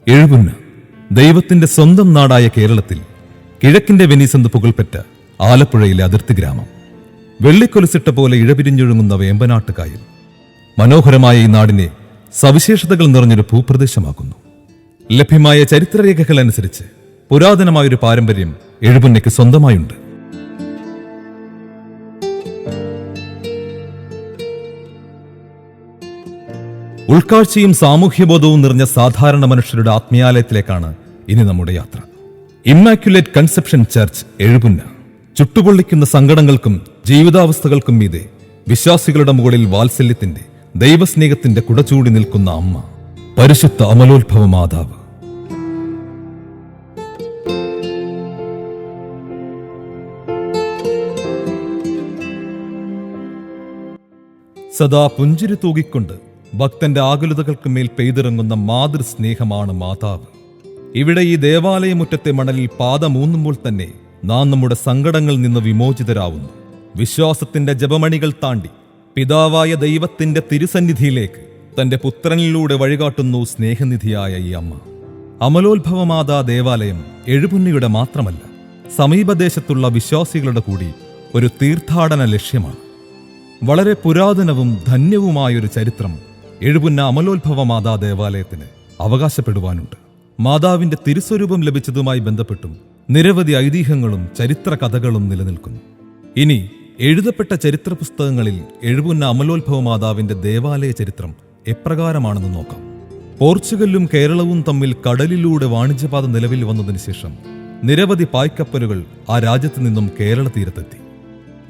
എഴുപുന്ന ദൈവത്തിന്റെ സ്വന്തം നാടായ കേരളത്തിൽ കിഴക്കിന്റെ വെനീസ് എന്ന് പുകൾപ്പെട്ട ആലപ്പുഴയിലെ അതിർത്തി ഗ്രാമം. വെള്ളിക്കൊലുസിട്ട പോലെ ഇഴപിരിഞ്ഞൊഴുങ്ങുന്ന വേമ്പനാട്ടുകായൽ മനോഹരമായ ഈ നാടിനെ സവിശേഷതകൾ നിറഞ്ഞൊരു ഭൂപ്രദേശമാക്കുന്നു. ലഭ്യമായ ചരിത്രരേഖകൾ അനുസരിച്ച് പുരാതനമായൊരു പാരമ്പര്യം എഴുപുന്നയ്ക്ക് സ്വന്തമായുണ്ട്. ഉൾക്കാഴ്ചയും സാമൂഹ്യബോധവും നിറഞ്ഞ സാധാരണ മനുഷ്യരുടെ ആത്മീയാലയത്തിലേക്കാണ് ഇനി നമ്മുടെ യാത്ര. Immaculate conception church Ezhupunna. ചുട്ടുപൊള്ളിക്കുന്ന സങ്കടങ്ങൾക്കും ജീവിതാവസ്ഥകൾക്കും മീതെ വിശ്വാസികളുടെ മുകളിൽ വാത്സല്യത്തിന്റെ ദൈവസ്നേഹത്തിന്റെ കുടചൂടി നിൽക്കുന്ന അമ്മ, പരിശുദ്ധ അമലോത്ഭവ മാതാവ്. സദാ പുഞ്ചിരി തൂകിക്കൊണ്ട് ഭക്തന്റെ ആകുലതകൾക്ക് മേൽ പെയ്തിറങ്ങുന്ന മാതൃസ്നേഹമാണ് മാതാവ്. ഇവിടെ ഈ ദേവാലയമുറ്റത്തെ മണലിൽ പാദമൂന്നുമ്പോൾ തന്നെ നാം നമ്മുടെ സങ്കടങ്ങളിൽ നിന്ന് വിമോചിതരാവുന്നു. വിശ്വാസത്തിന്റെ ജപമണികൾ താണ്ടി പിതാവായ ദൈവത്തിന്റെ തിരുസന്നിധിയിലേക്ക് തന്റെ പുത്രനിലൂടെ വഴികാട്ടുന്നു സ്നേഹനിധിയായ ഈ അമ്മ. അമലോത്ഭവമാതാ ദേവാലയം എഴുപുന്നയുടെ മാത്രമല്ല, സമീപദേശത്തുള്ള വിശ്വാസികളുടെ കൂടി ഒരു തീർത്ഥാടന ലക്ഷ്യമാണ്. വളരെ പുരാതനവും ധന്യവുമായൊരു ചരിത്രം എഴുപുന്ന അമലോത്ഭവമാതാ ദേവാലയത്തിന് അവകാശപ്പെടുവാനുണ്ട്. മാതാവിന്റെ തിരുസ്വരൂപം ലഭിച്ചതുമായി ബന്ധപ്പെട്ടും നിരവധി ഐതിഹ്യങ്ങളും ചരിത്ര കഥകളും നിലനിൽക്കുന്നു. ഇനി എഴുതപ്പെട്ട ചരിത്ര പുസ്തകങ്ങളിൽ എഴുപുന്ന അമലോത്ഭവ മാതാവിന്റെ ദേവാലയ ചരിത്രം എപ്രകാരമാണെന്ന് നോക്കാം. പോർച്ചുഗലും കേരളവും തമ്മിൽ കടലിലൂടെ വാണിജ്യപാത നിലവിൽ വന്നതിന് ശേഷം നിരവധി പായ്ക്കപ്പലുകൾ ആ രാജ്യത്ത് നിന്നും കേരള തീരത്തെത്തി.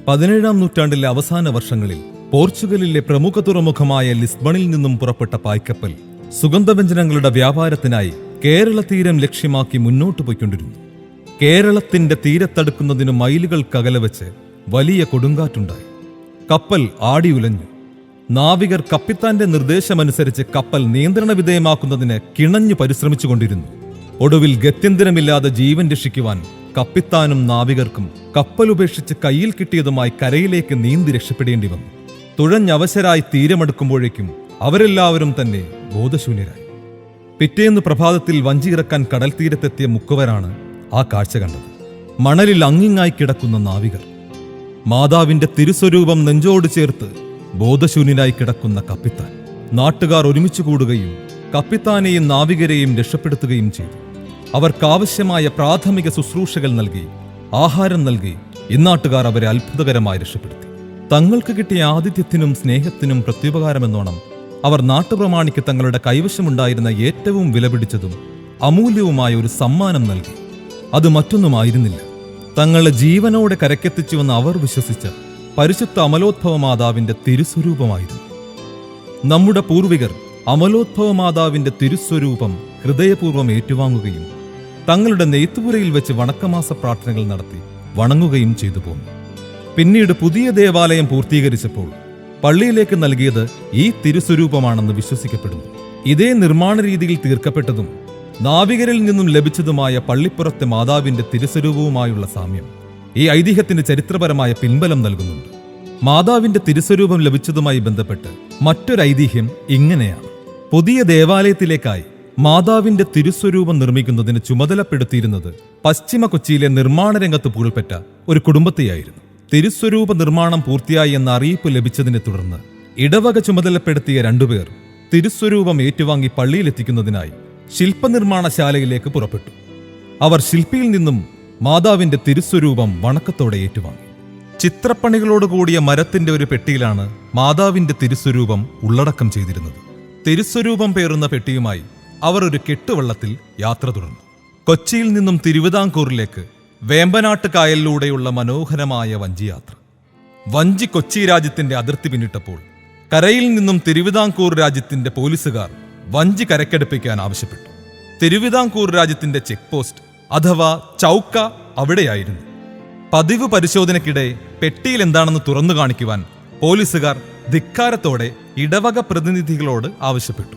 17-ാം നൂറ്റാണ്ടിലെ അവസാന വർഷങ്ങളിൽ പോർച്ചുഗലിലെ പ്രമുഖ തുറമുഖമായ ലിസ്ബണിൽ നിന്നും പുറപ്പെട്ട പായ്ക്കപ്പൽ സുഗന്ധവ്യഞ്ജനങ്ങളുടെ വ്യാപാരത്തിനായി കേരള തീരം ലക്ഷ്യമാക്കി മുന്നോട്ടു പോയിക്കൊണ്ടിരുന്നു. കേരളത്തിന്റെ തീരത്തടുക്കുന്നതിന് മൈലുകൾക്കകലെ വെച്ച് വലിയ കൊടുങ്കാറ്റുണ്ടായി. കപ്പൽ ആടിയുലഞ്ഞു. നാവികർ കപ്പിത്താന്റെ നിർദ്ദേശമനുസരിച്ച് കപ്പൽ നിയന്ത്രണ വിധേയമാക്കുന്നതിന് കിണഞ്ഞു പരിശ്രമിച്ചുകൊണ്ടിരുന്നു. ഒടുവിൽ ഗത്യന്തരമില്ലാതെ ജീവൻ രക്ഷിക്കുവാൻ കപ്പിത്താനും നാവികർക്കും കപ്പലുപേക്ഷിച്ച് കയ്യിൽ കിട്ടിയതുമായി കരയിലേക്ക് നീന്തി രക്ഷപ്പെടേണ്ടി വന്നു. തുഴഞ്ഞവശരായി തീരമെടുക്കുമ്പോഴേക്കും അവരെല്ലാവരും തന്നെ ബോധശൂന്യരായി. പിറ്റേന്ന് പ്രഭാതത്തിൽ വഞ്ചി ഇറക്കാൻ കടൽ തീരത്തെത്തിയ മുക്കുവരാണ് ആ കാഴ്ച കണ്ടത്. മണലിൽ അങ്ങിങ്ങായി കിടക്കുന്ന നാവികർ. മാതാവിന്റെ തിരുസ്വരൂപം നെഞ്ചോട് ചേർത്ത് ബോധശൂന്യനായി കിടക്കുന്ന കപ്പിത്താൻ. നാട്ടുകാർ ഒരുമിച്ചു കൂടുകയും കപ്പിത്താനെയും നാവികരെയും രക്ഷപ്പെടുത്തുകയും ചെയ്തു. അവർക്കാവശ്യമായ പ്രാഥമിക ശുശ്രൂഷകൾ നൽകി, ആഹാരം നൽകി ഇന്നാട്ടുകാർ അവരെ അത്ഭുതകരമായി രക്ഷപ്പെടുത്തി. തങ്ങൾക്ക് കിട്ടിയ ആതിഥ്യത്തിനും സ്നേഹത്തിനും പ്രത്യുപകാരമെന്നോണം അവർ നാട്ടുപ്രമാണിക്ക് തങ്ങളുടെ കൈവശമുണ്ടായിരുന്ന ഏറ്റവും വിലപിടിച്ചതും അമൂല്യവുമായ ഒരു സമ്മാനം നൽകി. അത് മറ്റൊന്നുമായിരുന്നില്ല, തങ്ങളെ ജീവനോടെ കരക്കെത്തിച്ചുവെന്ന് അവർ വിശ്വസിച്ച പരിശുദ്ധ അമലോത്ഭവ മാതാവിന്റെ തിരുസ്വരൂപമായിരുന്നു. നമ്മുടെ പൂർവികർ അമലോത്ഭവ മാതാവിന്റെ തിരുസ്വരൂപം ഹൃദയപൂർവ്വം ഏറ്റുവാങ്ങുകയും തങ്ങളുടെ നെയ്ത്തുപുരയിൽ വെച്ച് വണക്കമാസ പ്രാർത്ഥനകൾ നടത്തി വണങ്ങുകയും ചെയ്തു പോന്നു. പിന്നീട് പുതിയ ദേവാലയം പൂർത്തീകരിച്ചപ്പോൾ പള്ളിയിലേക്ക് നൽകിയത് ഈ തിരുസ്വരൂപമാണെന്ന് വിശ്വസിക്കപ്പെടുന്നു. ഇതേ നിർമ്മാണ രീതിയിൽ തീർക്കപ്പെട്ടതും നാവികരിൽ നിന്നും ലഭിച്ചതുമായ പള്ളിപ്പുറത്തെ മാതാവിന്റെ തിരുസ്വരൂപവുമായുള്ള സാമ്യം ഈ ഐതിഹ്യത്തിന് ചരിത്രപരമായ പിൻബലം നൽകുന്നുണ്ട്. മാതാവിന്റെ തിരുസ്വരൂപം ലഭിച്ചതുമായി ബന്ധപ്പെട്ട് മറ്റൊരു ഐതിഹ്യം ഇങ്ങനെയാണ്. പുതിയ ദേവാലയത്തിലേക്കായി മാതാവിന്റെ തിരുസ്വരൂപം നിർമ്മിക്കുന്നതിന് ചുമതലപ്പെടുത്തിയിരുന്നത് പശ്ചിമ കൊച്ചിയിലെ നിർമ്മാണ രംഗത്ത് പുകൾപ്പെട്ട ഒരു കുടുംബത്തെയായിരുന്നു. തിരുസ്വരൂപ നിർമ്മാണം പൂർത്തിയായി എന്ന അറിയിപ്പ് ലഭിച്ചതിനെ തുടർന്ന് ഇടവക ചുമതലപ്പെടുത്തിയ രണ്ടുപേർ തിരുസ്വരൂപം ഏറ്റുവാങ്ങി പള്ളിയിലെത്തിക്കുന്നതിനായി ശില്പനിർമ്മാണശാലയിലേക്ക് പുറപ്പെട്ടു. അവർ ശില്പിയിൽ നിന്നും മാതാവിന്റെ തിരുസ്വരൂപം വണക്കത്തോടെ ഏറ്റുവാങ്ങി. ചിത്രപ്പണികളോടുകൂടിയ മരത്തിന്റെ ഒരു പെട്ടിയിലാണ് മാതാവിന്റെ തിരുസ്വരൂപം ഉള്ളടക്കം ചെയ്തിരുന്നത്. തിരുസ്വരൂപം പേറുന്ന പെട്ടിയുമായി അവർ ഒരു കെട്ടുവള്ളത്തിൽ യാത്ര തുടർന്നു. കൊച്ചിയിൽ നിന്നും തിരുവിതാംകൂറിലേക്ക് വേമ്പനാട്ട് കായലിലൂടെയുള്ള മനോഹരമായ വഞ്ചിയാത്ര. വഞ്ചി കൊച്ചി രാജ്യത്തിന്റെ അതിർത്തി പിന്നിട്ടപ്പോൾ കരയിൽ നിന്നും തിരുവിതാംകൂർ രാജ്യത്തിന്റെ പോലീസുകാർ വഞ്ചി കരക്കടുപ്പിക്കാൻ ആവശ്യപ്പെട്ടു. തിരുവിതാംകൂർ രാജ്യത്തിന്റെ ചെക്ക് പോസ്റ്റ് അഥവാ ചൗക്ക അവിടെയായിരുന്നു. പതിവ് പരിശോധനയ്ക്കിടെ പെട്ടിയിൽ എന്താണെന്ന് തുറന്നു കാണിക്കുവാൻ പോലീസുകാർ ധിക്കാരത്തോടെ ഇടവക പ്രതിനിധികളോട് ആവശ്യപ്പെട്ടു.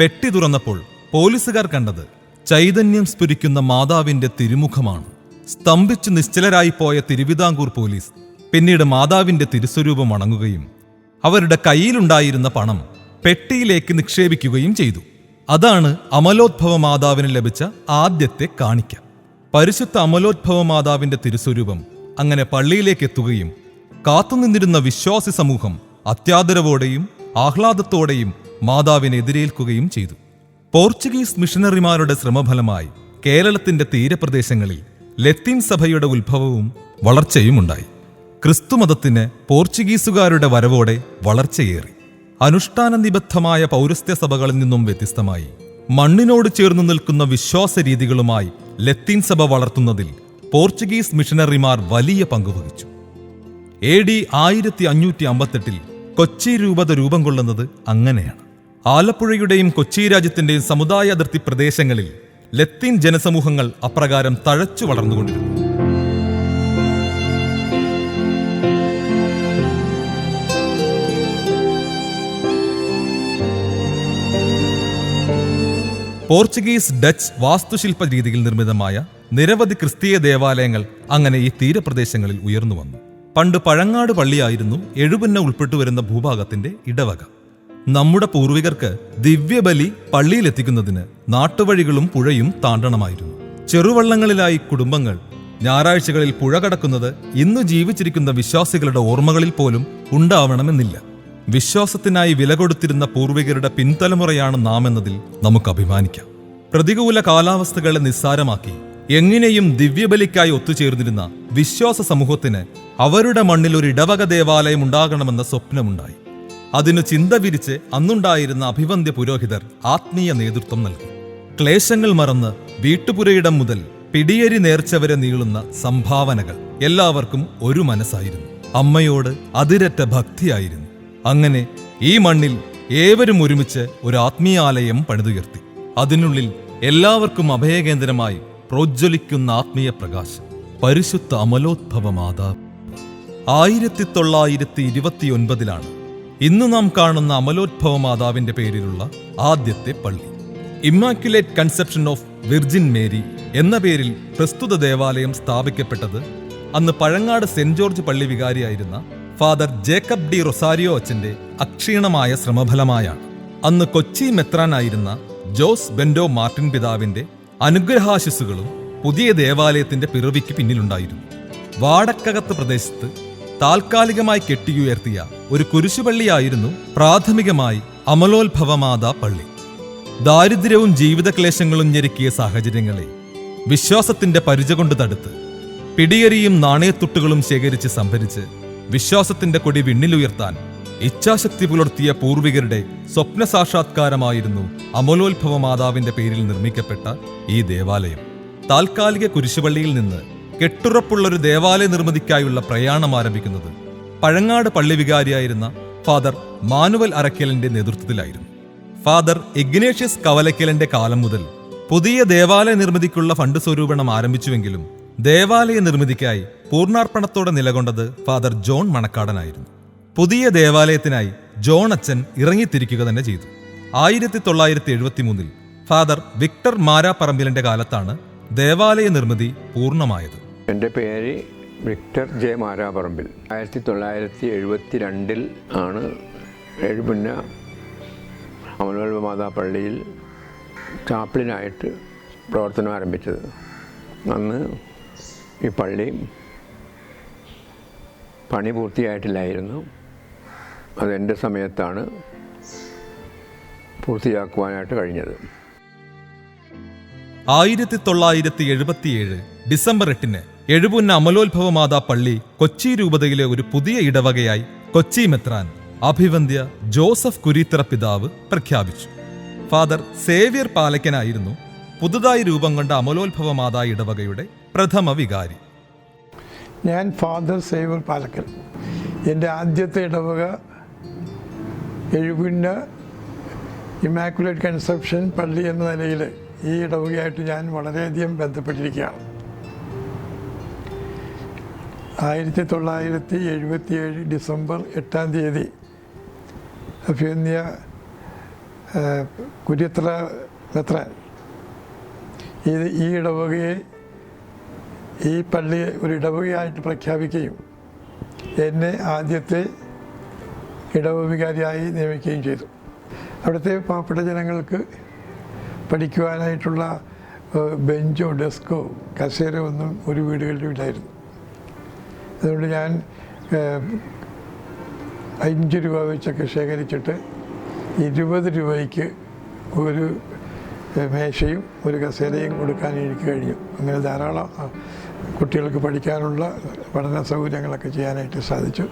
പെട്ടി തുറന്നപ്പോൾ പോലീസുകാർ കണ്ടത് ചൈതന്യം സ്ഫുരിക്കുന്ന മാതാവിന്റെ തിരുമുഖമാണ്. സ്തംഭിച്ചു നിശ്ചലരായി പോയ തിരുവിതാംകൂർ പോലീസ് പിന്നീട് മാതാവിന്റെ തിരുസ്വരൂപം വണങ്ങുകയും അവരുടെ കയ്യിലുണ്ടായിരുന്ന പണം പെട്ടിയിലേക്ക് നിക്ഷേപിക്കുകയും ചെയ്തു. അതാണ് അമലോദ്ഭവ മാതാവിന് ലഭിച്ച ആദ്യത്തെ കാണിക്ക. പരിശുദ്ധ അമലോദ്ഭവ മാതാവിന്റെ തിരുസ്വരൂപം അങ്ങനെ പള്ളിയിലേക്ക് എത്തുകയും കാത്തുനിന്നിരുന്ന വിശ്വാസി സമൂഹം അത്യാദരവോടെയും ആഹ്ലാദത്തോടെയും മാതാവിനെ എതിരേൽക്കുകയും ചെയ്തു. പോർച്ചുഗീസ് മിഷണറിമാരുടെ ശ്രമഫലമായി കേരളത്തിന്റെ തീരപ്രദേശങ്ങളിൽ ലത്തീൻ സഭയുടെ ഉത്ഭവവും വളർച്ചയുമുണ്ടായി. ക്രിസ്തുമതത്തിന് പോർച്ചുഗീസുകാരുടെ വരവോടെ വളർച്ചയേറി. അനുഷ്ഠാന നിബദ്ധമായ പൗരസ്ത്യ സഭകളിൽ നിന്നും വ്യത്യസ്തമായി മണ്ണിനോട് ചേർന്നു നിൽക്കുന്ന വിശ്വാസ രീതികളുമായി ലത്തീൻ സഭ വളർത്തുന്നതിൽ പോർച്ചുഗീസ് മിഷണറിമാർ വലിയ പങ്കുവഹിച്ചു. AD 1558 കൊച്ചി രൂപത രൂപം കൊള്ളുന്നത് അങ്ങനെയാണ്. ആലപ്പുഴയുടെയും കൊച്ചി രാജ്യത്തിന്റെയും സമുദായ അതിർത്തി പ്രദേശങ്ങളിൽ ലത്തീൻ ജനസമൂഹങ്ങൾ അപ്രകാരം തഴച്ചു വളർന്നുകൊണ്ടിരുന്നു. പോർച്ചുഗീസ് ഡച്ച് വാസ്തുശില്പ രീതിയിൽ നിർമ്മിതമായ നിരവധി ക്രിസ്തീയ ദേവാലയങ്ങൾ അങ്ങനെ ഈ തീരപ്രദേശങ്ങളിൽ ഉയർന്നു വന്നു. പണ്ട് പഴങ്ങാട് പള്ളിയായിരുന്നു എഴുപുന്ന ഉൾപ്പെട്ടുവരുന്ന ഭൂഭാഗത്തിന്റെ ഇടവക. നമ്മുടെ പൂർവികർക്ക് ദിവ്യബലി പള്ളിയിലെത്തിക്കുന്നതിന് നാട്ടുവഴികളും പുഴയും താണ്ടണമായിരുന്നു. ചെറുവള്ളങ്ങളിലായി കുടുംബങ്ങൾ ഞായറാഴ്ചകളിൽ പുഴ കടക്കുന്നത് ഇന്ന് ജീവിച്ചിരിക്കുന്ന വിശ്വാസികളുടെ ഓർമ്മകളിൽ പോലും ഉണ്ടാവണമെന്നില്ല. വിശ്വാസത്തിനായി വില കൊടുത്തിരുന്ന പൂർവികരുടെ പിൻതലമുറയാണ് നാം എന്നതിൽ നമുക്ക് അഭിമാനിക്കാം. പ്രതികൂല കാലാവസ്ഥകളെ നിസ്സാരമാക്കി എങ്ങനെയും ദിവ്യബലിക്കായി ഒത്തുചേർന്നിരുന്ന വിശ്വാസ സമൂഹത്തിന് അവരുടെ മണ്ണിൽ ഒരു ഇടവക ദേവാലയം ഉണ്ടാകണമെന്ന സ്വപ്നമുണ്ടായി. അതിനു ചിന്ത വിരിച്ച് അന്നുണ്ടായിരുന്ന അഭിവന്ദ്യ പുരോഹിതർ ആത്മീയ നേതൃത്വം നൽകി. ക്ലേശങ്ങൾ മറന്ന് വീട്ടുപുരയിടം മുതൽ പിടിയരി നേർച്ച വരെ നീളുന്ന സംഭാവനകൾ. എല്ലാവർക്കും ഒരു മനസ്സായിരുന്നു. അമ്മയോട് അതിരറ്റ ഭക്തിയായിരുന്നു. അങ്ങനെ ഈ മണ്ണിൽ ഏവരും ഒരുമിച്ച് ഒരു ആത്മീയാലയം പണിതുയർത്തി. അതിനുള്ളിൽ എല്ലാവർക്കും അഭയകേന്ദ്രമായി പ്രോജ്വലിക്കുന്ന ആത്മീയ പ്രകാശം പരിശുദ്ധ അമലോദ്ഭവ മാതാവ്. 1929 ഇന്ന് നാം കാണുന്ന അമലോദ്ഭവ മാതാവിന്റെ പേരിലുള്ള ആദ്യത്തെ പള്ളി. Immaculate conception of virgin Mary എന്ന പേരിൽ പ്രസ്തുത ദേവാലയം സ്ഥാപിക്കപ്പെട്ടത് അന്ന് പഴങ്ങാട് സെന്റ് ജോർജ് പള്ളി വികാരിയായിരുന്ന ഫാദർ ജേക്കബ് ഡി റൊസാരിയോ അച്ഛന്റെ അക്ഷീണമായ ശ്രമഫലമായാണ്. അന്ന് കൊച്ചി മെത്രാനായിരുന്ന ജോസ് ബെൻഡോ മാർട്ടിൻ പിതാവിന്റെ അനുഗ്രഹാശിസുകളും പുതിയ ദേവാലയത്തിന്റെ പിറവിക്ക് പിന്നിലുണ്ടായിരുന്നു. വാടക്കകത്ത് പ്രദേശത്ത് താൽക്കാലികമായി കെട്ടിയുയർത്തിയ ഒരു കുരിശുപള്ളിയായിരുന്നു പ്രാഥമികമായി അമലോത്ഭവമാതാ പള്ളി. ദാരിദ്ര്യവും ജീവിതക്ലേശങ്ങളും ഞെരുക്കിയ സാഹചര്യങ്ങളെ വിശ്വാസത്തിന്റെ പരിച കൊണ്ട് തടുത്ത് പിടിയരിയും നാണയത്തുട്ടുകളും ശേഖരിച്ച് സംഭരിച്ച് വിശ്വാസത്തിന്റെ കൊടി വിണ്ണിലുയർത്താൻ ഇച്ഛാശക്തി പുലർത്തിയ പൂർവികരുടെ സ്വപ്ന സാക്ഷാത്കാരമായിരുന്നു അമലോത്ഭവ മാതാവിന്റെ പേരിൽ നിർമ്മിക്കപ്പെട്ട ഈ ദേവാലയം. താൽക്കാലിക കുരിശുപള്ളിയിൽ നിന്ന് കെട്ടുറപ്പുള്ളൊരു ദേവാലയ നിർമ്മിതിക്കായുള്ള പ്രയാണം ആരംഭിക്കുന്നത് പഴങ്ങാട് പള്ളി വികാരിയായിരുന്ന ഫാദർ മാനുവൽ അറക്കലിന്റെ നേതൃത്വത്തിലായിരുന്നു. ഫാദർ ഇഗ്നേഷ്യസ് കവലക്കലിന്റെ കാലം മുതൽ പുതിയ ദേവാലയ നിർമ്മിതിക്കുള്ള ഫണ്ട് സ്വരൂപണം ആരംഭിച്ചുവെങ്കിലും ദേവാലയ നിർമ്മിതിക്കായി പൂർണ്ണാർപ്പണത്തോടെ നിലകൊണ്ടത് ഫാദർ ജോൺ മണക്കാടനായിരുന്നു. പുതിയ ദേവാലയത്തിനായി ജോൺ അച്ഛൻ ഇറങ്ങിത്തിരിക്കുക തന്നെ ചെയ്തു. 1973 ഫാദർ വിക്ടർ മാരാപ്പറമ്പിലിന്റെ കാലത്താണ് ദേവാലയ നിർമ്മിതി പൂർണ്ണമായത്. എൻ്റെ പേര് വിക്ടർ ജെ മാരാപ്പറമ്പിൽ. 1972 ആണ് എഴുപുന്ന അമലോത്ഭവ മാതാ പള്ളിയിൽ ചാപ്ലിനായിട്ട് പ്രവർത്തനം ആരംഭിച്ചത്. അന്ന് ഈ പള്ളി പണി പൂർത്തിയായിട്ടില്ലായിരുന്നു. അതെൻ്റെ സമയത്താണ് പൂർത്തിയാക്കുവാനായിട്ട് കഴിഞ്ഞത്. 1977 ഡിസംബർ 8 എഴുപുന്ന അമലോത്ഭവ മാതാ പള്ളി കൊച്ചി രൂപതയിലെ ഒരു പുതിയ ഇടവകയായി കൊച്ചി മെത്രാൻ അഭിവന്ദ്യ ജോസഫ് കുരീത്തറ പിതാവ് പ്രഖ്യാപിച്ചു. ഫാദർ സേവ്യർ പാലക്കനായിരുന്നു പുതുതായി രൂപം കൊണ്ട അമലോത്ഭവ മാതാ ഇടവകയുടെ പ്രഥമ വികാരി. ഞാൻ ഫാദർ സേവ്യർ പാലക്കൽ. എൻ്റെ ആദ്യത്തെ ഇടവക എഴുപുന്ന ഇമാക്കുലേറ്റ് കൺസെപ്ഷൻ പള്ളി എന്ന നിലയിൽ ഈ ഇടവകയായിട്ട് ഞാൻ വളരെയധികം ബന്ധപ്പെട്ടിരിക്കുകയാണ്. 1977 ഡിസംബർ 8 അഭിവന്യ കുര്യത്ര മെത്രാൻ ഈ ഇടവകയെ ഈ പള്ളിയെ ഒരു ഇടവകയായിട്ട് പ്രഖ്യാപിക്കുകയും എന്നെ ആദ്യത്തെ ഇടവക വികാരിയായി നിയമിക്കുകയും ചെയ്തു. അവിടുത്തെ പാവപ്പെട്ട ജനങ്ങൾക്ക് പഠിക്കുവാനായിട്ടുള്ള ബെഞ്ചോ ഡെസ്കോ കസേരയോ ഒന്നും ഒരു വീടുകളിലും ഇല്ലായിരുന്നു. അതുകൊണ്ട് ഞാൻ 5 രൂപ വെച്ചൊക്കെ ശേഖരിച്ചിട്ട് 20 രൂപയ്ക്ക് ഒരു മേശയും ഒരു കസേരയും കൊടുക്കാൻ എനിക്ക് കഴിഞ്ഞു. അങ്ങനെ ധാരാളം കുട്ടികൾക്ക് പഠിക്കാനുള്ള പഠന സൗകര്യങ്ങളൊക്കെ ചെയ്യാനായിട്ട് സാധിച്ചു.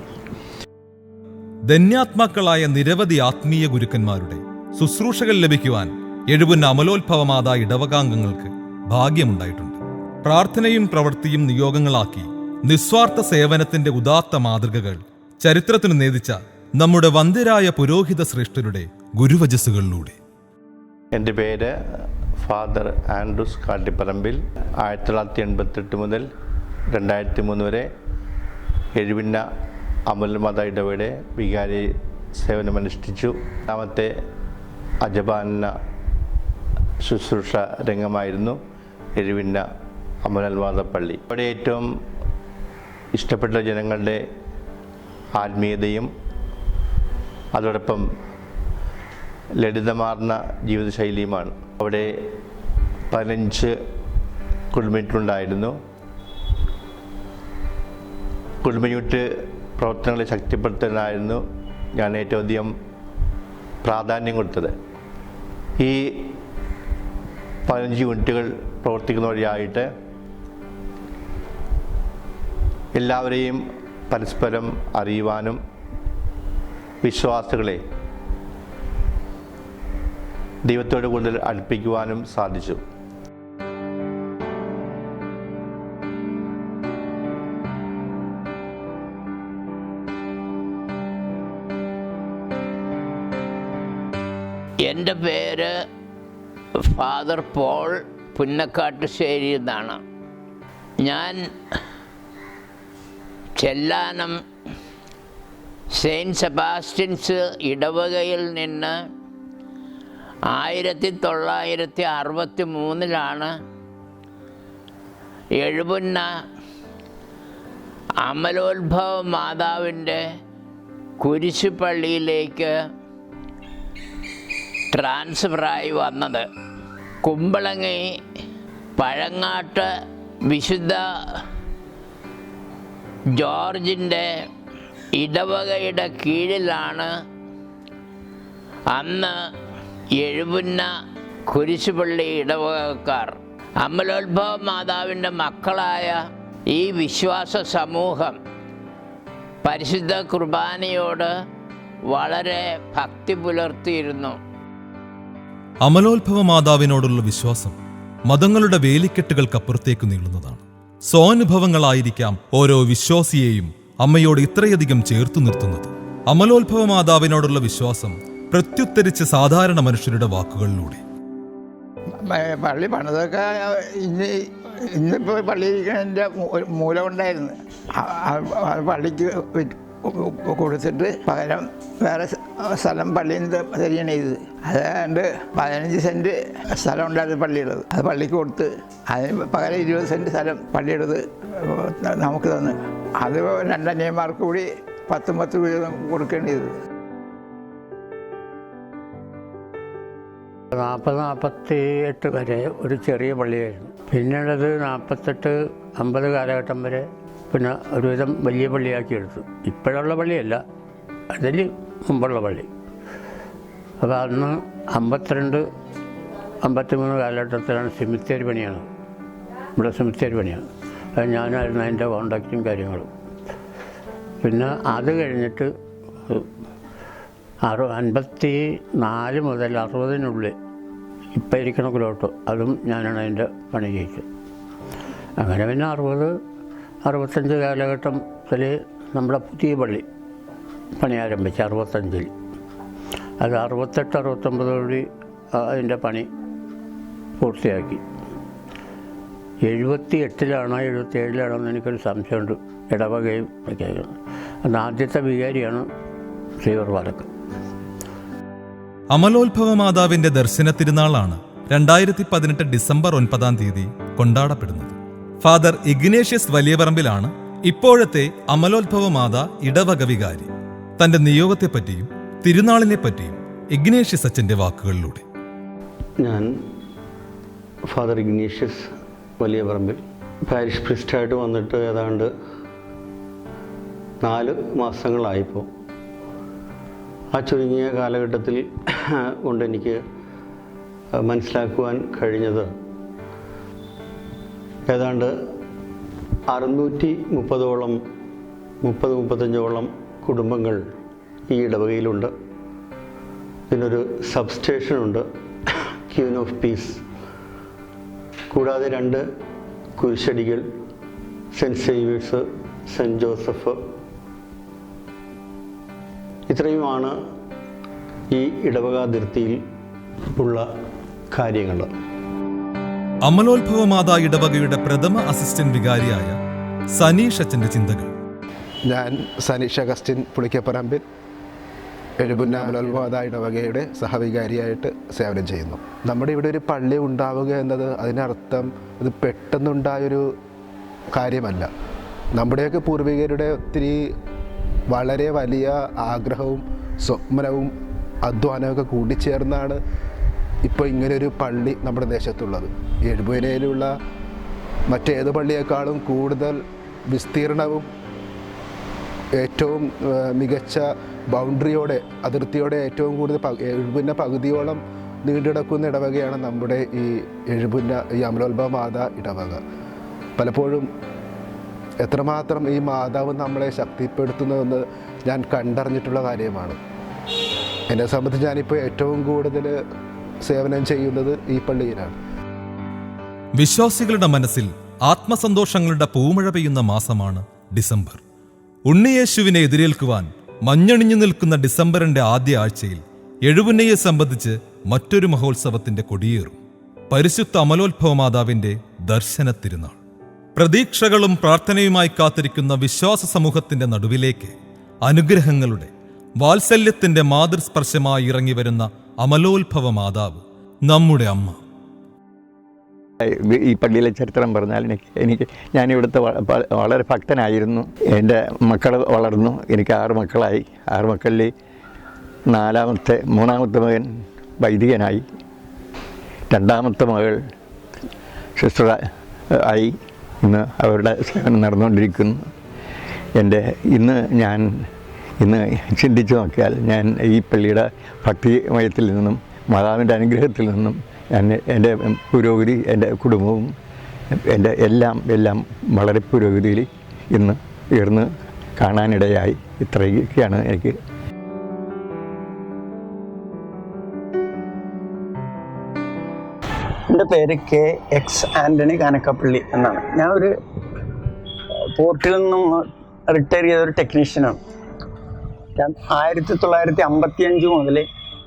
ധന്യാത്മാക്കളായ നിരവധി ആത്മീയ ഗുരുക്കന്മാരുടെ ശുശ്രൂഷകൾ ലഭിക്കുവാൻ എഴുപുന്ന അമലോത്ഭവമാതാ ഇടവകാംഗങ്ങൾക്ക് ഭാഗ്യമുണ്ടായിട്ടുണ്ട്. പ്രാർത്ഥനയും പ്രവൃത്തിയും നിയോഗങ്ങളാക്കി നിസ്വാർത്ഥ സേവനത്തിന്റെ ഉദാത്ത മാതൃകകൾ ചരിത്രത്തിന് നേദിച്ച നമ്മുടെ വന്ദ്യരായ പുരോഹിത ശ്രേഷ്ഠരുടെ ഗുരുവചസ്സുകളിലൂടെ. എൻ്റെ പേര് ഫാദർ ആൻഡ്രൂസ് കാട്ടിപ്പറമ്പിൽ. 1988 മുതൽ 2003 വരെ എഴുപിന്ന അമലോത്ഭവമാതാ ഇടവകയുടെ വികാരി സേവനമനുഷ്ഠിച്ചു. രണ്ടാമത്തെ അജപാന ശുശ്രൂഷ രംഗമായിരുന്നു എഴുപിന്ന അമലോത്ഭവമാതാ പള്ളി. അവിടെ ഏറ്റവും ഇഷ്ടപ്പെട്ട ജനങ്ങളുടെ ആത്മീയതയും അതോടൊപ്പം ലളിതമാർന്ന ജീവിതശൈലിയുമാണ്. അവിടെ 15 കുടുംബങ്ങളുണ്ടായിരുന്നു. കുടുംബയൂണിറ്റ് പ്രവർത്തനങ്ങളെ ശക്തിപ്പെടുത്താനായിരുന്നു ഞാൻ ഏറ്റവും അധികം പ്രാധാന്യം കൊടുത്തത്. ഈ 15 യൂണിറ്റുകൾ പ്രവർത്തിക്കുന്ന വഴിയായിട്ട് എല്ലാവരെയും പരസ്പരം അറിയുവാനും വിശ്വാസികളെ ദൈവത്തോട് കൂടുതൽ അടുപ്പിക്കുവാനും സാധിച്ചു. എൻ്റെ പേര് ഫാദർ പോൾ പുന്നക്കാട്ടുശ്ശേരി എന്നാണ്. ഞാൻ ചെല്ലാനം സെയിൻറ്റ് സെബാസ്റ്റ്യൻസ് ഇടവകയിൽ നിന്ന് 1963 എഴുപുന്ന അമലോത്ഭവ മാതാവിൻ്റെ കുരിശുപള്ളിയിലേക്ക് ട്രാൻസ്ഫറായി വന്നത്. കുമ്പളങ്ങി പഴങ്ങാട്ട് വിശുദ്ധ ജോർജിൻ്റെ ഇടവകയുടെ കീഴിലാണ് അന്ന് എഴുപുന്ന കുരിശുപള്ളി ഇടവകക്കാർ. അമലോത്ഭവ മാതാവിൻ്റെ മക്കളായ ഈ വിശ്വാസ സമൂഹം പരിശുദ്ധ കുർബാനയോട് വളരെ ഭക്തി പുലർത്തിയിരുന്നു. അമലോത്ഭവ മാതാവിനോടുള്ള വിശ്വാസം മതങ്ങളുടെ വേലിക്കെട്ടുകൾക്കപ്പുറത്തേക്ക് നീളുന്നതാണ്. സ്വാനുഭവങ്ങളായിരിക്കാം ഓരോ വിശ്വാസിയെയും അമ്മയോട് ഇത്രയധികം ചേർത്തു നിർത്തുന്നത്. അമലോത്ഭവ മാതാവിനോടുള്ള വിശ്വാസം പ്രത്യുത്തരിച്ച് സാധാരണ മനുഷ്യരുടെ വാക്കുകളിലൂടെ. പള്ളി പണിതൊക്കെ ഇന്നിപ്പോൾ പള്ളിയിരിക്കുന്നതിൻ്റെ മൂലം ഉണ്ടായിരുന്നു. പള്ളിക്ക് കൊടുത്തിട്ട് പകരം വേറെ സ്ഥലം പള്ളിയിൽ നിന്ന് തരികയാണ് ചെയ്തത്. അതുകൊണ്ട് 15 സെൻറ്റ് സ്ഥലം ഉണ്ടായിരുന്നു പള്ളിയുള്ളത്. അത് പള്ളിക്ക് കൊടുത്ത് അതിന് പകരം 20 സെൻറ്റ് സ്ഥലം പള്ളിയെടുത്ത് നമുക്ക് തന്നു. അത് 2 അനിയന്മാർക്ക് കൂടി 10 വീതം കൊടുക്കേണ്ടി ചെയ്തത്. 40-48 വരെ ഒരു ചെറിയ പള്ളിയായിരുന്നു. പിന്നീടത് 48-50 കാലഘട്ടം വരെ പിന്നെ ഒരുവിധം വലിയ പള്ളിയാക്കി എടുത്തു. ഇപ്പോഴുള്ള പള്ളിയല്ല, അതിൽ മുമ്പുള്ള പള്ളി. അപ്പോൾ അന്ന് 52-53 കാലഘട്ടത്തിലാണ് സെമിത്തേരി പണിയാണ്. ഇവിടെ സെമിത്തേരി പണിയാണ്. അത് ഞാനായിരുന്നു അതിൻ്റെ കോണ്ടാക്റ്റും കാര്യങ്ങളും. പിന്നെ അത് കഴിഞ്ഞിട്ട് 54 മുതൽ 60-നുള്ളിൽ ഇപ്പം ഇരിക്കണ കുലോട്ടോ അതും ഞാനാണ് അതിൻ്റെ പണി ചെയ്യിച്ചത്. അങ്ങനെ പിന്നെ 60-65 കാലഘട്ടത്തിൽ നമ്മുടെ പുതിയ പള്ളി പണി ആരംഭിച്ചു 65-ൽ. അത് 68-69 അതിൻ്റെ പണി പൂർത്തിയാക്കി. 78-ലാണോ 77-ലാണോ എന്ന് എനിക്കൊരു സംശയമുണ്ട്. ഇടവകയും ഒക്കെ അന്ന് ആദ്യത്തെ വികാരിയാണ് ശ്രീവർ പാലക്ക്. അമലോത്ഭവ മാതാവിന്റെ ദർശന തിരുനാളാണ് 2018 ഡിസംബർ 9 കൊണ്ടാടപ്പെടുന്നത്. ഫാദർ ഇഗ്നേഷ്യസ് വലിയപറമ്പിലാണ് ഇപ്പോഴത്തെ അമലോത്ഭവ മാതാ ഇടവക വികാരി. തന്റെ നിയോഗത്തെപ്പറ്റിയും തിരുനാളിനെ പറ്റിയും ഇഗ്നേഷ്യസ് അച്ഛന്റെ വാക്കുകളിലൂടെ. ഞാൻ ഫാദർ ഇഗ്നീഷ്യസ് വലിയ പറമ്പിൽ. പാരിഷ് പ്രിസ്റ്റായിട്ട് വന്നിട്ട് ഏതാണ്ട് 4 മാസങ്ങളായിപ്പോൾ. ആ ചുരുങ്ങിയ കാലഘട്ടത്തിൽ കൊണ്ട് എനിക്ക് മനസ്സിലാക്കുവാൻ കഴിഞ്ഞത് ഏതാണ്ട് 630-35 കുടുംബങ്ങൾ ഈ ഇടവകയിലുണ്ട്. ഇതിനൊരു സബ്സ്റ്റേഷനുണ്ട്, ക്യൂൻ ഓഫ് പീസ്. കൂടാതെ 2 കുരിശടികൾ, സെൻറ്റ് സേവിയേഴ്സ്, സെൻറ്റ് ജോസഫ്. ഇത്രയുമാണ് ഈ ഇടവക അതിർത്തിയിൽ ഉള്ള കാര്യങ്ങൾ. അമലോത്ഭവമാതാ ഇടവകയുടെ പ്രഥമ അസിസ്റ്റന്റ് വികാരിയായ സനീഷ് അച്ഛൻ്റെ ചിന്തകൾ. ഞാൻ സനീഷ് അഗസ്റ്റിൻ പുളിക്കപ്പറമ്പിൽ എഴുപുന്ന അമലോത്ഭവമാതാ ഇടവകയുടെ സഹവികാരിയായിട്ട് സേവനം ചെയ്യുന്നു. നമ്മുടെ ഇവിടെ ഒരു പള്ളി ഉണ്ടാവുക എന്നത് അതിനർത്ഥം അത് പെട്ടെന്നുണ്ടായൊരു കാര്യമല്ല. നമ്മുടെയൊക്കെ പൂർവികരുടെ ഒത്തിരി വളരെ വലിയ ആഗ്രഹവും സ്വപ്നവും അധ്വാനമൊക്കെ കൂടിച്ചേർന്നാണ് ഇപ്പോൾ ഇങ്ങനൊരു പള്ളി നമ്മുടെ ദേശത്തുള്ളത്. എഴുപുനയിലുള്ള മറ്റേത് പള്ളിയേക്കാളും കൂടുതൽ വിസ്തീർണവും ഏറ്റവും മികച്ച ബൗണ്ടറിയോടെ, അതിർത്തിയോടെ ഏറ്റവും കൂടുതൽ എഴുപുന്ന പകുതിയോളം നീണ്ടുകിടക്കുന്ന ഇടവകയാണ് നമ്മുടെ ഈ എഴുപുന്ന ഈ അമലോത്ഭവ മാതാ ഇടവക. പലപ്പോഴും എത്രമാത്രം ഈ മാതാവ് നമ്മളെ ശക്തിപ്പെടുത്തുന്നതെന്ന് ഞാൻ കണ്ടറിഞ്ഞിട്ടുള്ള കാര്യമാണ്. എന്നെ സംബന്ധിച്ച് ഞാനിപ്പോൾ ഏറ്റവും കൂടുതൽ സേവനം ചെയ്യുന്നത് ഈ പള്ളിയിലാണ്. വിശ്വാസികളുടെ മനസ്സിൽ ആത്മസന്തോഷങ്ങളുടെ പൂമഴ പെയ്യുന്ന മാസമാണ് ഡിസംബർ. ഉണ്ണിയേശുവിനെ എതിരേൽക്കുവാൻ മഞ്ഞണിഞ്ഞു നിൽക്കുന്ന ഡിസംബറിന്റെ ആദ്യ ആഴ്ചയിൽ എഴുപുന്നയെ സംബന്ധിച്ച് മറ്റൊരു മഹോത്സവത്തിന്റെ കൊടിയേറും. പരിശുദ്ധ അമലോത്ഭവ മാതാവിന്റെ ദർശന തിരുനാൾ. പ്രതീക്ഷകളും പ്രാർത്ഥനയുമായി കാത്തിരിക്കുന്ന വിശ്വാസ സമൂഹത്തിന്റെ നടുവിലേക്ക് അനുഗ്രഹങ്ങളുടെ, വാത്സല്യത്തിന്റെ മാതൃസ്പർശമായി ഇറങ്ങി വരുന്ന അമലോത്ഭവ മാതാവ്, നമ്മുടെ അമ്മ. ഈ പള്ളിയിലെ ചരിത്രം പറഞ്ഞാൽ ഞാനിവിടുത്തെ വളരെ ഭക്തനായിരുന്നു. എൻ്റെ മക്കൾ വളർന്നു. എനിക്ക് 6 മക്കളായി. 6 മക്കളിൽ 3ാമത്തെ മകൻ വൈദികനായി, 2ാമത്തെ മകൾ സിസ്റ്റർ ആയി. ഇന്ന് അവരുടെ സേവനം നടന്നുകൊണ്ടിരിക്കുന്നു. ഇന്ന് ചിന്തിച്ചു നോക്കിയാൽ ഞാൻ ഈ പള്ളിയുടെ ഭക്തിമയത്തിൽ നിന്നും മാതാവിൻ്റെ അനുഗ്രഹത്തിൽ നിന്നും എൻ്റെ പുരോഗതി, എൻ്റെ കുടുംബവും എൻ്റെ എല്ലാം വളരെ പുരോഗതിയിൽ ഇന്ന് ഉയർന്ന് കാണാനിടയായി. ഇത്രയൊക്കെയാണ് എനിക്ക്. എൻ്റെ പേര് KX ആൻ്റണി കാനക്കപ്പള്ളി എന്നാണ്. ഞാൻ ഒരു പോർട്ടിൽ നിന്നും റിട്ടയർ ചെയ്തൊരു ടെക്നീഷ്യനാണ്. 1955 മുതൽ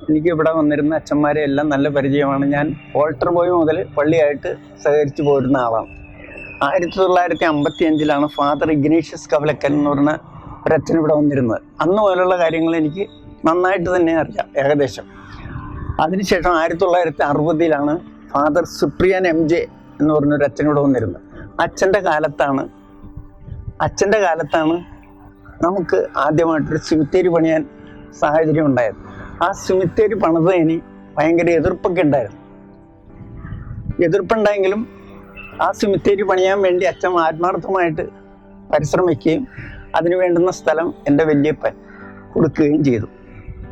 എനിക്ക് ഇവിടെ വന്നിരുന്ന അച്ഛന്മാരെ എല്ലാം നല്ല പരിചയമാണ്. ഞാൻ ഓൾട്ടർ ബോയ് മുതൽ പള്ളിയായിട്ട് സഹകരിച്ചു പോരുന്ന ആളാണ്. 1955 ഫാദർ ഇഗ്നീഷ്യസ് കവലക്കൽ എന്ന് പറഞ്ഞ ഒരച്ഛൻ ഇവിടെ വന്നിരുന്നത്. അന്ന് മുതലുള്ള കാര്യങ്ങൾ എനിക്ക് നന്നായിട്ട് തന്നെ അറിയാം ഏകദേശം. അതിനുശേഷം 1960 ഫാദർ സുപ്രിയൻ MJ എന്ന് പറഞ്ഞൊരു അച്ഛൻ ഇവിടെ വന്നിരുന്നത്. അച്ഛൻ്റെ കാലത്താണ് നമുക്ക് ആദ്യമായിട്ടൊരു സിമിത്തേരി പണിയാൻ സാഹചര്യം ഉണ്ടായത്. ആ സിമിത്തേരി പണിതതിന് ഭയങ്കര എതിർപ്പൊക്കെ ഉണ്ടായിരുന്നു. എതിർപ്പുണ്ടായെങ്കിലും ആ സിമിത്തേരി പണിയാൻ വേണ്ടി അച്ഛൻ ആത്മാർത്ഥമായിട്ട് പരിശ്രമിക്കുകയും അതിനു വേണ്ടുന്ന സ്ഥലം എൻ്റെ വല്യപ്പൻ കൊടുക്കുകയും ചെയ്തു.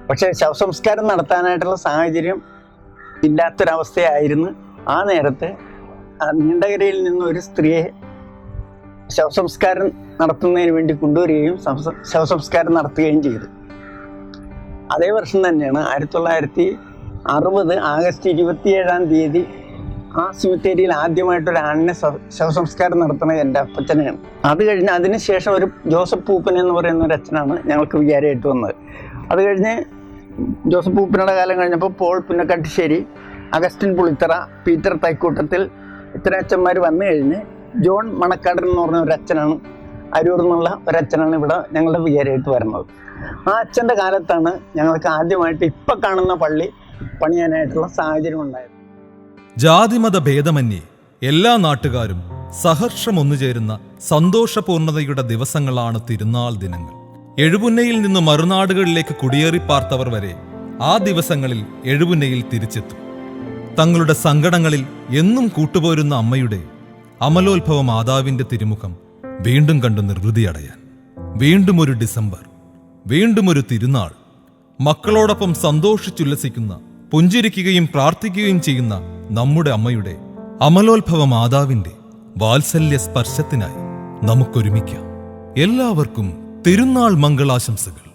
പക്ഷേ ശവസംസ്കാരം നടത്താനായിട്ടുള്ള സാഹചര്യം ഇല്ലാത്തൊരവസ്ഥയായിരുന്നു. ആ നേരത്ത് നീണ്ടകരയിൽ നിന്ന് ഒരു സ്ത്രീയെ ശവസംസ്കാരം നടത്തുന്നതിന് വേണ്ടി കൊണ്ടുവരികയും ശവസംസ്കാരം നടത്തുകയും ചെയ്തു. അതേ വർഷം തന്നെയാണ് 1960 ആഗസ്റ്റ് 27 ആ സിമിത്തേരിയിൽ ആദ്യമായിട്ടൊരു ആണിനെ ശവസംസ്കാരം നടത്തുന്നത് എൻ്റെ അപ്പച്ചനെയാണ്. അത് കഴിഞ്ഞ് അതിനുശേഷം ഒരു ജോസഫ് പൂപ്പൻ എന്ന് പറയുന്ന ഒരു അച്ഛനാണ് ഞങ്ങൾക്ക് വികാരിയായിട്ട് വന്നത്. അത് കഴിഞ്ഞ് ജോസഫ് പൂപ്പനയുടെ കാലം കഴിഞ്ഞപ്പോൾ പോൾ പുന്നക്കാട്ടുശ്ശേരി, അഗസ്റ്റിൻ പുളിത്തറ, പീറ്റർ തൈക്കൂട്ടത്തിൽ ഇത്തരം അച്ഛന്മാർ വന്നു കഴിഞ്ഞ് ജോൺ മണക്കാടൻ എന്ന് പറഞ്ഞ ഒരു അച്ഛനാണ്, അരൂർ എന്നുള്ള ഒരച്ഛനാണ് ഇവിടെ ഞങ്ങളുടെ വികാരിയായിട്ട് വരുന്നത്. ആ അച്ഛൻ്റെ കാലത്താണ് ഞങ്ങൾക്ക് ആദ്യമായിട്ട് ഇപ്പം കാണുന്ന പള്ളി പണിയാനായിട്ടുള്ള സാഹചര്യം ഉണ്ടായത്. ജാതിമത ഭേദമന്യേ എല്ലാ നാട്ടുകാരും സഹർഷം ഒന്നുചേരുന്ന സന്തോഷപൂർണതയുടെ ദിവസങ്ങളാണ് തിരുനാൾ ദിനങ്ങൾ. എഴുപുന്നയിൽ നിന്ന് മറുനാടുകളിലേക്ക് കുടിയേറി പാർത്തവർ വരെ ആ ദിവസങ്ങളിൽ എഴുപുന്നയിൽ തിരിച്ചെത്തും. തങ്ങളുടെ സങ്കടങ്ങളിൽ എന്നും കൂട്ടുപോരുന്ന അമ്മയുടെ അമലോത്ഭവ മാതാവിന്റെ തിരുമുഖം വീണ്ടും കണ്ടു നിർവൃതിയടയാൻ, വീണ്ടും ഒരു ഡിസംബർ, വീണ്ടും ഒരു തിരുനാൾ, മക്കളോടൊപ്പം സന്തോഷിച്ചുല്ലസിക്കുന്ന, പുഞ്ചിരിക്കുകയും പ്രാർത്ഥിക്കുകയും ചെയ്യുന്ന നമ്മുടെ അമ്മയുടെ അമലോത്ഭവ മാതാവിന്റെ വാത്സല്യ സ്പർശത്തിനായി നമുക്കൊരുമിക്കാം. എല്ലാവർക്കും തിരുനാൾ മംഗളാശംസകൾ.